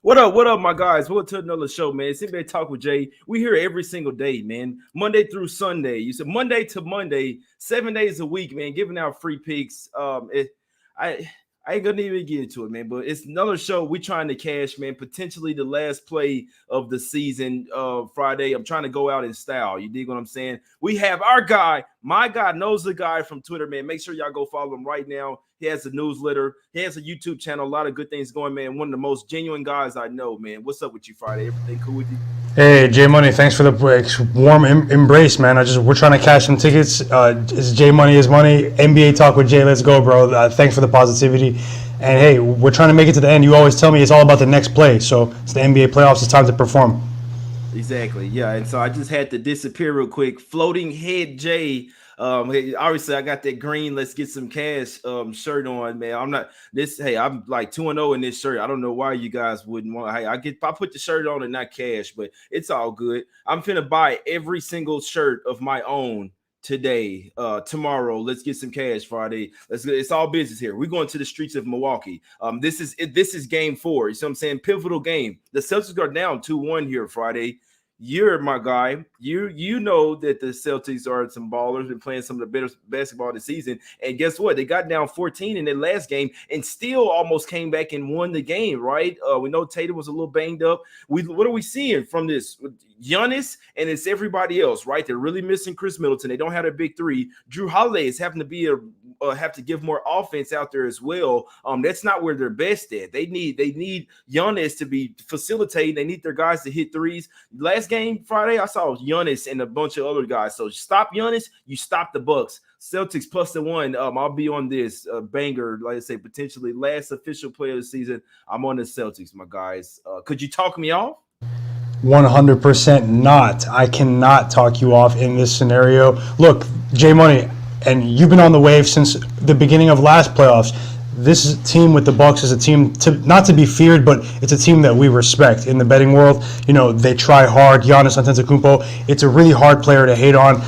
What up, my guys? Welcome to another show, man. It's NBA Talk with Jay. We here every single day, man. Monday through Sunday. You said Monday to Monday, 7 days a week, man. Giving out free picks. I I ain't gonna even get into it, man. But it's another show. We trying to cash, man. Potentially the last play of the season, Friday. I'm trying to go out in style. You dig what I'm saying? We have our guy. My guy knows the guy from Twitter, man. Make sure y'all go follow him right now. He has a newsletter. He has a YouTube channel. A lot of good things going, man. One of the most genuine guys I know, man. What's up with you, Friday? Everything cool with you? Hey, J Money, thanks for the warm embrace, man. We're trying to cash some tickets. It's J Money is money. NBA Talk with Jay. Let's go, bro. Thanks for the positivity. And hey, we're trying to make it to the end. You always tell me it's all about the next play. So it's the NBA playoffs. It's time to perform. Exactly. Yeah. And so I just had to disappear real quick. Floating head Jay. Hey, obviously I got that green let's get some cash shirt on, man. I'm like 2-0 in this shirt. I don't know why you guys wouldn't want. Hey, I put the shirt on and not cash, but it's all good. I'm finna buy every single shirt of my own today. Tomorrow let's get some cash. Friday, it's all business here. We're going to the streets of Milwaukee. This is game 4. You see what I'm saying? Pivotal game. The Celtics are down 2-1 here Friday. You're my guy. You know that the Celtics are some ballers and playing some of the better basketball this season. And guess what? They got down 14 in their last game and still almost came back and won the game, right? We know Tatum was a little banged up. What are we seeing from this? Giannis and it's everybody else, right? They're really missing Chris Middleton. They don't have a big three. Drew Holiday is having to be have to give more offense out there as well. That's not where they're best at. They need Giannis to be facilitating. They need their guys to hit threes. Last game Friday, I saw Giannis and a bunch of other guys. So stop Giannis, you stop the Bucks. Celtics +1. I'll be on this banger, like I say, potentially last official play of the season. I'm on the Celtics, my guys. Could you talk me off? 100% not. I cannot talk you off in this scenario. Look, J Money, and you've been on the wave since the beginning of last playoffs. This team with the Bucks is a team not to be feared, but it's a team that we respect in the betting world. You know, they try hard. Giannis Antetokounmpo, it's a really hard player to hate on.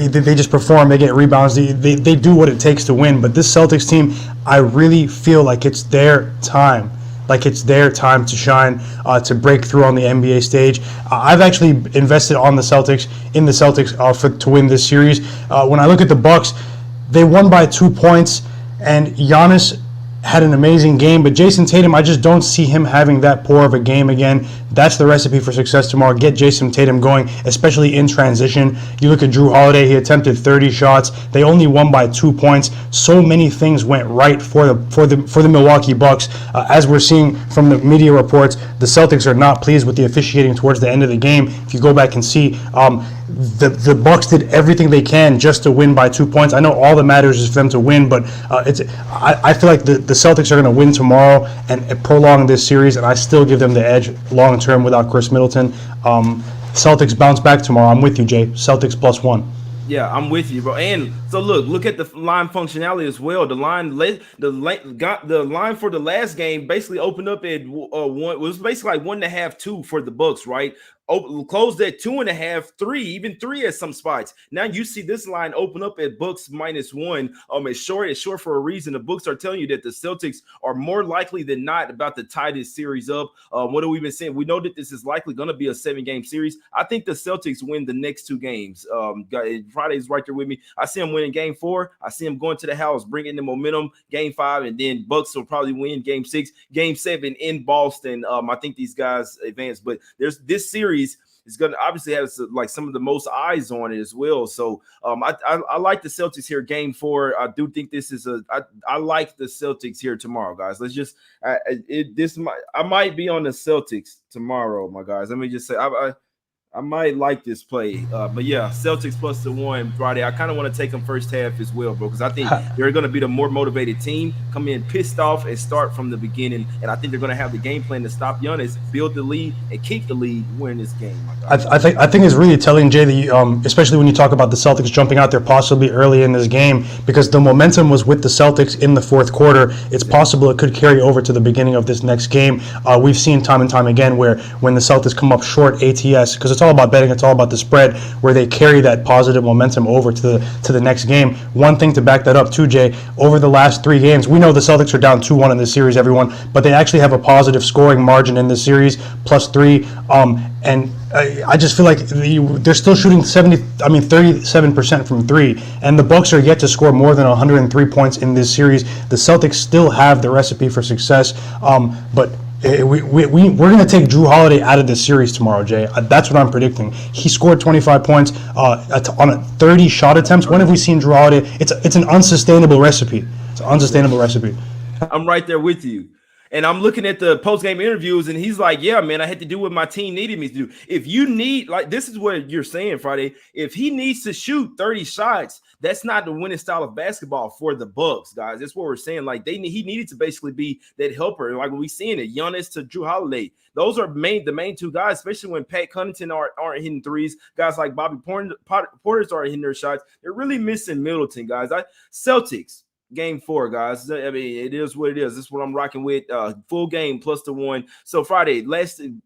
They just perform. They get rebounds. They do what it takes to win. But this Celtics team, I really feel like it's their time. Like it's their time to shine, to break through on the NBA stage. I've actually invested on the Celtics, to win this series. When I look at the Bucks, they won by 2 points, and Giannis had an amazing game, but Jason Tatum, I just don't see him having that poor of a game again. That's the recipe for success tomorrow. Get Jason Tatum going, especially in transition. You look at Drew Holiday, he attempted 30 shots. They only won by 2 points. So many things went right for the Milwaukee Bucks. As we're seeing from the media reports, the Celtics are not pleased with the officiating towards the end of the game. If you go back and see, the Bucks did everything they can just to win by 2 points. I know all that matters is for them to win, but I feel like the Celtics are going to win tomorrow and prolong this series, and I still give them the edge long term without Chris Middleton. Celtics bounce back tomorrow. I'm with you, Jay. Celtics +1. Yeah, I'm with you, bro. And so look at the line functionality as well. The line for the last game basically opened up at one. It was basically like 1.5, 2 for the Bucks, right? Closed at 2.5, 3, even 3 at some spots. Now you see this line open up at Bucks -1. It's short for a reason. The books are telling you that the Celtics are more likely than not about to tie this series up. What have we been saying? We know that this is likely going to be a 7-game series. I think the Celtics win the next 2 games. Friday's right there with me. I see them winning game 4. I see them going to the house, bringing the momentum. Game 5, and then Bucks will probably win game 6, game 7 in Boston. I think these guys advance, but there's this series is going to obviously have like some of the most eyes on it as well. So I like the Celtics here, game 4. I do think this is I like the Celtics here tomorrow, guys. Let's just I might be on the Celtics tomorrow, my guys. Let me just say I might like this play, but yeah, Celtics +1 Friday. I kind of want to take them first half as well, bro, because I think they're going to be the more motivated team, come in pissed off and start from the beginning, and I think they're going to have the game plan to stop Giannis, build the lead, and keep the lead, win this game. I think it's really telling, Jay, that especially when you talk about the Celtics jumping out there possibly early in this game, because the momentum was with the Celtics in the fourth quarter. It's possible it could carry over to the beginning of this next game. We've seen time and time again where when the Celtics come up short ATS, because it's all about betting. It's all about the spread, where they carry that positive momentum over to the next game. One thing to back that up too, Jay, over the last 3 games, we know the Celtics are down 2-1 in this series, everyone, but they actually have a positive scoring margin in this series, +3. And I just feel like they're still shooting 37% from 3, and the Bucks are yet to score more than 103 points in this series. The Celtics still have the recipe for success, but we're going to take Drew Holiday out of this series tomorrow, Jay. That's what I'm predicting. He scored 25 points on 30 shot attempts. When have we seen Drew Holiday? It's an unsustainable recipe. It's an unsustainable recipe. I'm right there with you. And I'm looking at the post-game interviews, and he's like, yeah, man, I had to do what my team needed me to do. If you need, like, this is what you're saying, Friday. If he needs to shoot 30 shots, that's not the winning style of basketball for the Bucks, guys. That's what we're saying. Like, he needed to basically be that helper. Like, we seeing it, Giannis to Drew Holiday. Those are the main 2 guys, especially when Pat Connaughton aren't hitting threes. Guys like Bobby Portis aren't hitting their shots. They're really missing Middleton, guys. Celtics. Game 4, guys. I mean, it is what it is. This is what I'm rocking with. Full game plus the 1. So Friday,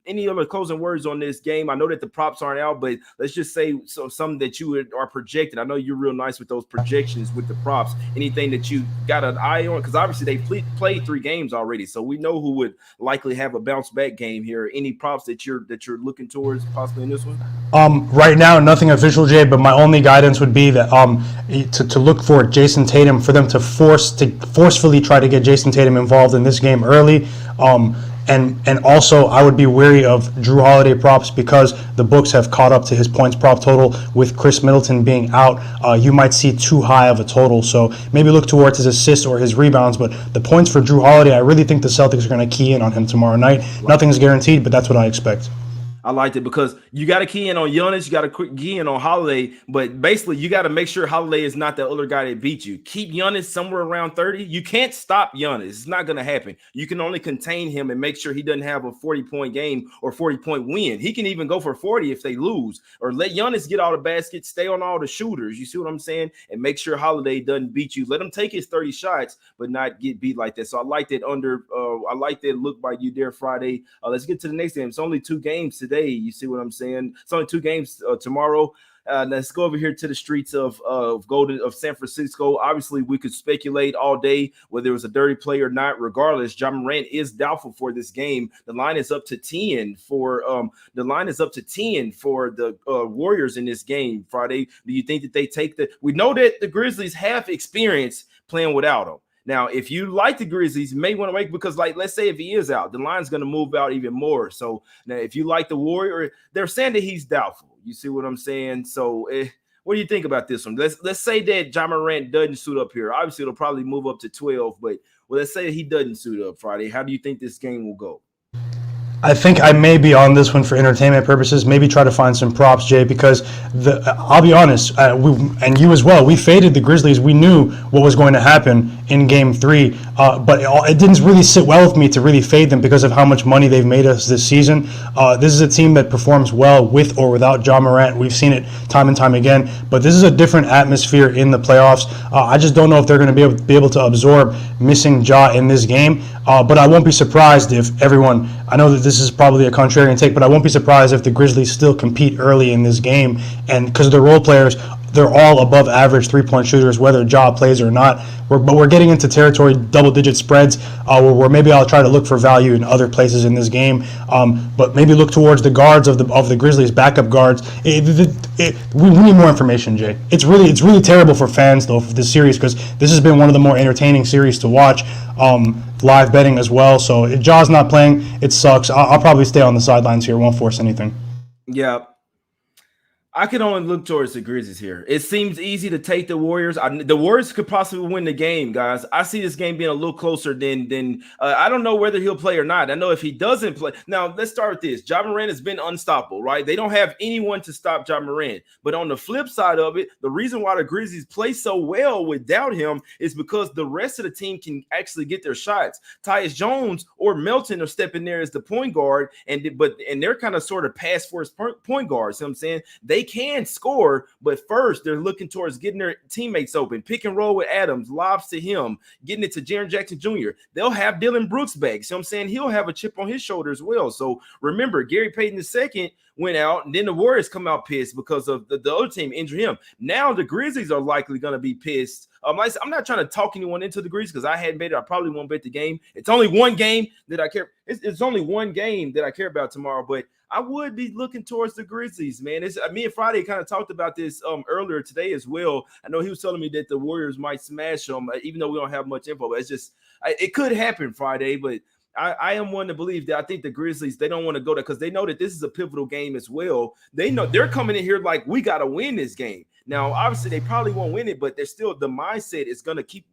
any other closing words on this game? I know that the props aren't out, but let's just say something that you are projected. I know you're real nice with those projections with the props. Anything that you got an eye on? Because obviously they played 3 games already, so we know who would likely have a bounce back game here. Any props that you're looking towards possibly in this one? Right now, nothing official, Jay. But my only guidance would be that to look for Jason Tatum, for them to forcefully try to get Jason Tatum involved in this game early. And also, I would be wary of Drew Holiday props because the books have caught up to his points prop total with Chris Middleton being out. You might see too high of a total, so maybe look towards his assists or his rebounds. But the points for Drew Holiday, I really think the Celtics are going to key in on him tomorrow night. Nothing's guaranteed, but that's what I expect. I liked it because you got to key in on Giannis, you got to key in on Holiday, but basically you got to make sure Holiday is not the other guy that beat you. Keep Giannis somewhere around 30. You can't stop Giannis. It's not going to happen. You can only contain him and make sure he doesn't have a 40-point game or 40-point win. He can even go for 40 if they lose, or let Giannis get all the baskets, stay on all the shooters. You see what I'm saying? And make sure Holiday doesn't beat you. Let him take his 30 shots, but not get beat like that. So I like that I like that look by you there, Friday. Let's get to the next game. It's only 2 games today. You see what I'm saying? It's only 2 games tomorrow. Let's go over here to the streets of San Francisco. Obviously, we could speculate all day whether it was a dirty play or not. Regardless, Ja Morant is doubtful for this game. The line is up to 10 for the Warriors in this game. Friday, do you think that they take we know that the Grizzlies have experience playing without him. Now, if you like the Grizzlies, you may want to wait because, like, let's say if he is out, the line's going to move out even more. So now, if you like the Warrior, they're saying that he's doubtful. You see what I'm saying? So, what do you think about this one? Let's say that Ja Morant doesn't suit up here. Obviously, it'll probably move up to 12, but let's say he doesn't suit up Friday. How do you think this game will go? I think I may be on this one for entertainment purposes. Maybe try to find some props, Jay, because I'll be honest, and you as well, we faded the Grizzlies. We knew what was going to happen in Game 3, but it didn't really sit well with me to really fade them because of how much money they've made us this season. This is a team that performs well with or without Ja Morant. We've seen it time and time again, but this is a different atmosphere in the playoffs. I just don't know if they're going to be able to absorb missing Ja in this game, but I won't be surprised if everyone, I know that this is probably a contrarian take, but I won't be surprised if the Grizzlies still compete early in this game, and because the role players, they're all above average three-point shooters, whether Ja plays or not. But we're getting into territory, double-digit spreads, where maybe I'll try to look for value in other places in this game. But maybe look towards the guards of the Grizzlies, backup guards. We need more information, Jay. It's really terrible for fans though for this series because this has been one of the more entertaining series to watch. Live betting as well. So if Ja's not playing, it sucks. I'll probably stay on the sidelines here. Won't force anything. Yeah. I can only look towards the Grizzlies here. It seems easy to take the Warriors. The Warriors could possibly win the game, guys. I see this game being a little closer than I don't know whether he'll play or not. I know if he doesn't play. Now, let's start with this. Ja Morant has been unstoppable, right? They don't have anyone to stop Ja Morant. But on the flip side of it, the reason why the Grizzlies play so well without him is because the rest of the team can actually get their shots. Tyus Jones or Melton are stepping there as the point guard, and they're kind of sort of pass first point guards. You know what I'm saying? They can score, but first they're looking towards getting their teammates open, pick and roll with Adams, lobs to him, getting it to Jaren Jackson Jr. They'll have Dylan Brooks back. So I'm saying he'll have a chip on his shoulder as well. So remember, Gary Payton II went out, and then the Warriors come out pissed because of the other team injured him. Now the Grizzlies are likely going to be pissed. Like I said, I'm not trying to talk anyone into the Grizzlies because I hadn't bet it. I probably won't bet the game. It's only one game that I care. It's only one game that I care about tomorrow, but I would be looking towards the Grizzlies, man. Me and Friday kind of talked about this earlier today as well. I know he was telling me that the Warriors might smash them, even though we don't have much info. But it's just it could happen Friday, but I am one to believe that I think the Grizzlies, they don't want to go there because they know that this is a pivotal game as well. They know they're coming in here like we got to win this game. Now, obviously, they probably won't win it, but they're still the mindset is going to keep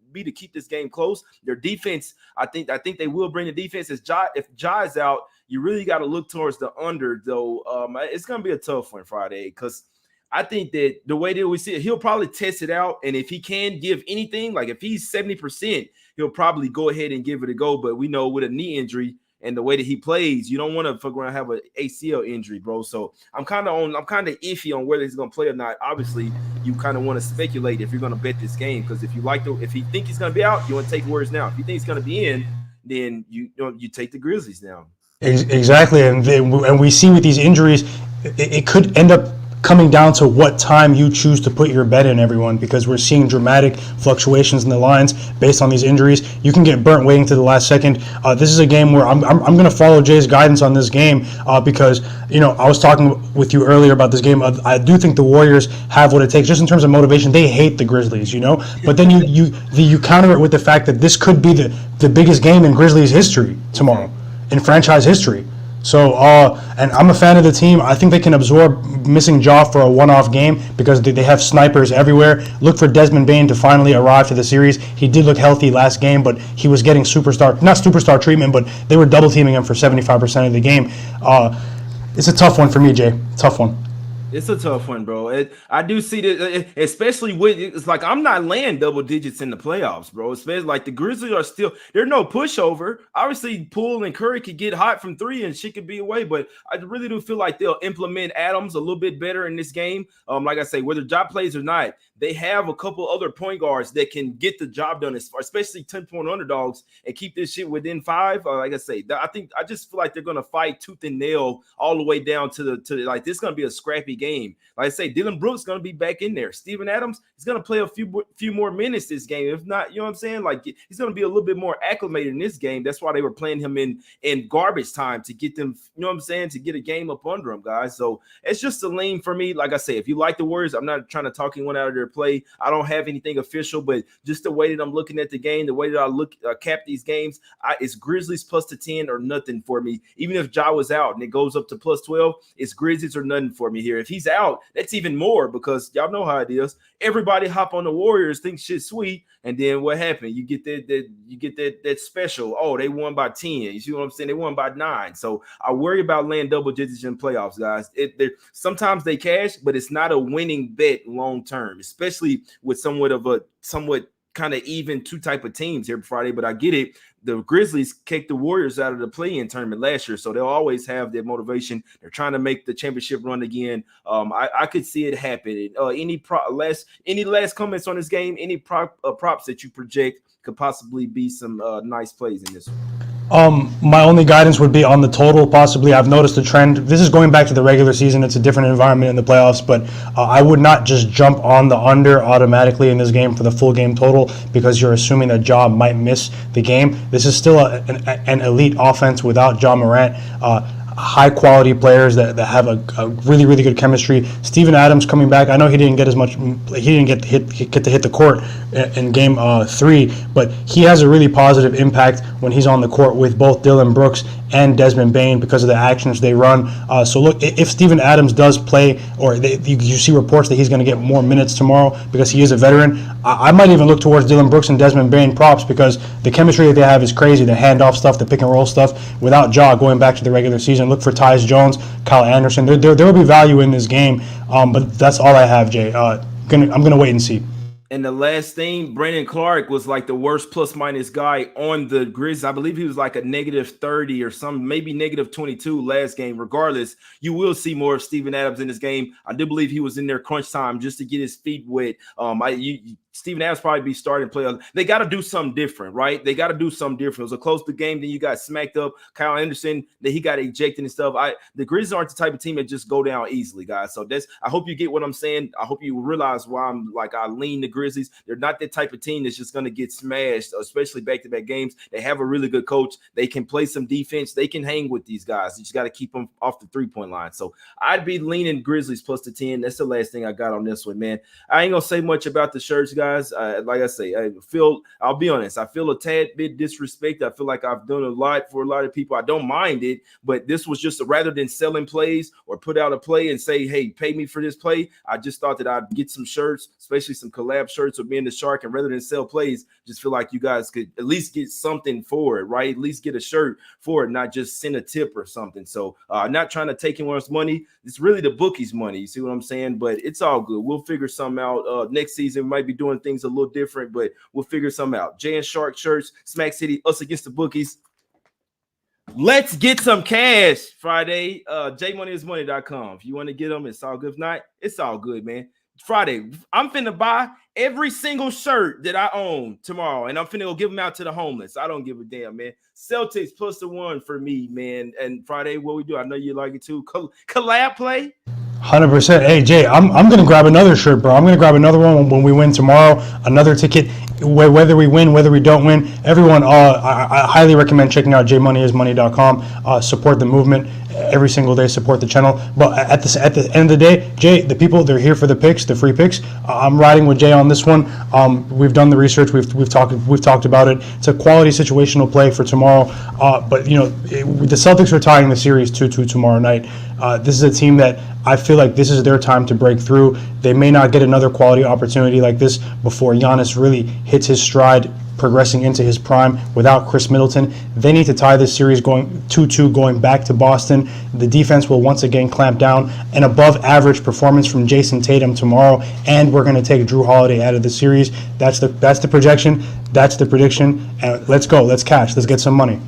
this game close. Their defense, I think they will bring the defense. If Ja is out, you really got to look towards the under, though. It's going to be a tough one Friday because I think that the way that we see it, he'll probably test it out. And if he can give anything, like if he's 70%, he'll probably go ahead and give it a go. But we know with a knee injury and the way that he plays, you don't want to fuck around and have an ACL injury, bro. So I'm kind of iffy on whether he's going to play or not. Obviously, you kind of want to speculate if you're going to bet this game because if you think he's going to be out, you want to take Warriors now. If you think he's going to be in, then you take the Grizzlies now. Exactly, and we see with these injuries, it could end up coming down to what time you choose to put your bet in, everyone, because we're seeing dramatic fluctuations in the lines based on these injuries. You can get burnt waiting to the last second. This is a game where I'm going to follow Jay's guidance on this game because, I was talking with you earlier about this game. I do think the Warriors have what it takes just in terms of motivation. They hate the Grizzlies, but then you counter it with the fact that this could be the biggest game in Grizzlies history tomorrow, in franchise history. So, and I'm a fan of the team. I think they can absorb missing Ja for a one-off game because they have snipers everywhere. Look for Desmond Bane to finally arrive to the series. He did look healthy last game, but he was getting not superstar treatment, but they were double-teaming him for 75% of the game. It's a tough one for me, Jay. Tough one. It's a tough one, bro. I do see that, especially with it's like I'm not laying double digits in the playoffs, bro. Especially like the Grizzlies are still they're no pushover. Obviously, Poole and Curry could get hot from three and shit could be away, but I really do feel like they'll implement Adams a little bit better in this game. Like I say, whether Ja plays or not, they have a couple other point guards that can get the job done, especially 10-point underdogs and keep this shit within 5. Like I say, I just feel like they're gonna fight tooth and nail all the way down to like this is gonna be a scrappy game. Like I say, Dylan Brooks is going to be back in there. Steven Adams is going to play a few more minutes this game. If not, you know what I'm saying? Like he's going to be a little bit more acclimated in this game. That's why they were playing him in garbage time to get them, you know what I'm saying, to get a game up under him, guys. So it's just a lean for me. Like I say, if you like the Warriors, I'm not trying to talk anyone out of their play. I don't have anything official, but just the way that I'm looking at the game, the way that I cap these games, it's Grizzlies plus the 10 or nothing for me. Even if Ja was out and it goes up to plus 12, it's Grizzlies or nothing for me here. If he's out, that's even more because y'all know how it is. Everybody hop on the Warriors, think shit's sweet, and then what happened? You get that special. Oh, they won by 10. You see what I'm saying? They won by 9. So I worry about laying double digits in playoffs, guys. Sometimes they cash, but it's not a winning bet long term, especially with somewhat kind of even two type of teams here Friday. But I get it. The Grizzlies kicked the Warriors out of the play-in tournament last year, so they'll always have their motivation. They're trying to make the championship run again. I could see it happen. Any last comments on this game? Any props that you project could possibly be some nice plays in this one? My only guidance would be on the total, possibly. I've noticed a trend. This is going back to the regular season. It's a different environment in the playoffs, but I would not just jump on the under automatically in this game for the full game total because you're assuming that Ja might miss the game. This is still an elite offense without Ja Morant. High quality players that have a really, really good chemistry. Steven Adams coming back. I know he didn't get as much. He didn't get to hit the court in game 3, but he has a really positive impact when he's on the court with both Dylan Brooks and Desmond Bane because of the actions they run. So look, if Steven Adams does play, or you see reports that he's going to get more minutes tomorrow because he is a veteran, I might even look towards Dylan Brooks and Desmond Bane props because the chemistry that they have is crazy. The handoff stuff, the pick and roll stuff. Without Ja going back to the regular season, look for Tyus Jones, Kyle Anderson. There will be value in this game, but that's all I have, Jay. I'm gonna wait and see. And the last thing, Brandon Clark was like the worst plus minus guy on the Grizzlies. I believe he was like a -30 or some, maybe -22 last game. Regardless, you will see more of Steven Adams in this game. I do believe he was in there crunch time just to get his feet wet. Steven Adams probably be starting player. They got to do something different, right? They got to do something different. It was a close game. Then you got smacked up. Kyle Anderson, that he got ejected and stuff. The Grizzlies aren't the type of team that just go down easily, guys. So I hope you get what I'm saying. I hope you realize why I lean the Grizzlies. They're not that type of team that's just going to get smashed, especially back-to-back games. They have a really good coach. They can play some defense. They can hang with these guys. You just got to keep them off the three-point line. So I'd be leaning Grizzlies plus the 10. That's the last thing I got on this one, man. I ain't going to say much about the shirts, guys. Like I say, I'll be honest, I feel a tad bit disrespect. I feel like I've done a lot for a lot of people. I don't mind it, but this was just rather than selling plays or put out a play and say, hey, pay me for this play, I just thought that I'd get some shirts, especially some collab shirts with being the Shark, and rather than sell plays, just feel like you guys could at least get something for it, right? At least get a shirt for it, not just send a tip or something. So not trying to take anyone's money. It's really the bookies' money. You see what I'm saying? But it's all good. We'll figure something out. Next season, we might be doing things a little different, but we'll figure something out. Jay and Shark shirts, Smack City, us against the bookies. Let's get some cash Friday. JMoneyIsMoney.com. If you want to get them, it's all good. If not, it's all good, man. Friday, I'm finna buy every single shirt that I own tomorrow, and I'm finna go give them out to the homeless. I don't give a damn, man. Celtics plus the 1 for me, man. And Friday, what we do, I know you like it too. Collab play. 100%. Hey, Jay, I'm going to grab another shirt, bro. I'm going to grab another one when we win tomorrow, another ticket. Whether we win, whether we don't win, everyone, I highly recommend checking out jmoneyismoney.com. Support the movement every single day, support the channel. But at the end of the day, Jay, the people, they're here for the picks, the free picks. I'm riding with Jay on this one. We've done the research. We've talked about it. It's a quality situational play for tomorrow. But the Celtics are tying the series 2-2 tomorrow night. This is a team that I feel like this is their time to break through. They may not get another quality opportunity like this before Giannis really hits his stride, progressing into his prime without Chris Middleton. They need to tie this series going 2-2 going back to Boston. The defense will once again clamp down. An above average performance from Jason Tatum tomorrow, and we're going to take Drew Holiday out of the series. That's the projection. That's the prediction. And let's go. Let's cash. Let's get some money.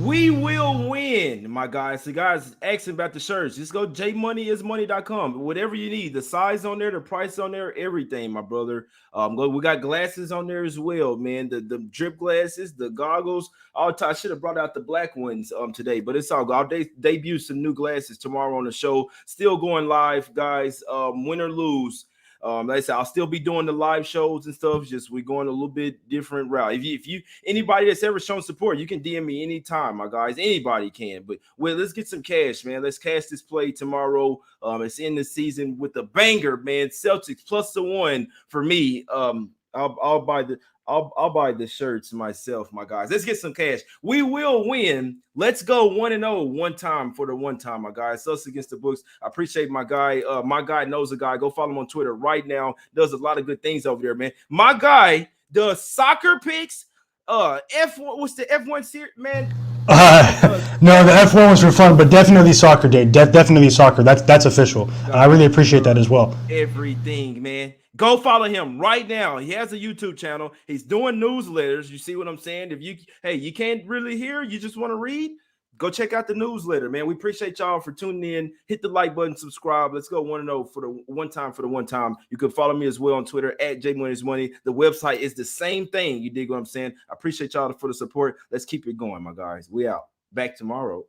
We will win, my guys. The guys asking about the shirts. Just go jmoneyismoney.com. Whatever you need, the size on there, the price on there, everything, my brother. We got glasses on there as well, man. The drip glasses, the goggles. I should have brought out the black ones today, but it's all good. I'll debut some new glasses tomorrow on the show. Still going live, guys. Win or lose. Like I said, I'll still be doing the live shows and stuff. Just we're going a little bit different route. If you anybody that's ever shown support, you can DM me anytime, my guys. Anybody can. But let's get some cash, man. Let's cash this play tomorrow. It's in the season with the banger, man. Celtics plus the 1 for me. I'll buy the shirts myself, my guys. Let's get some cash. We will win. Let's go 1-0 one time for the one time, my guys. Us against the books. I appreciate my guy. My guy knows a guy. Go follow him on Twitter right now. Does a lot of good things over there, man. My guy does soccer picks. What's the F1 series, man? No, the F1 was for fun, but definitely soccer, Dave. Definitely soccer. That's official. And I really appreciate that as well. Everything, man. Go follow him right now. He has a YouTube channel. He's doing newsletters. You see what I'm saying? If you can't really hear, you just want to read, go check out the newsletter, man. We appreciate y'all for tuning in. Hit the like button, subscribe. Let's go 1-0 for the one time. You can follow me as well on Twitter at JMoneyIsMoney. The website is the same thing. You dig what I'm saying? I appreciate y'all for the support. Let's keep it going, my guys. We out. Back tomorrow.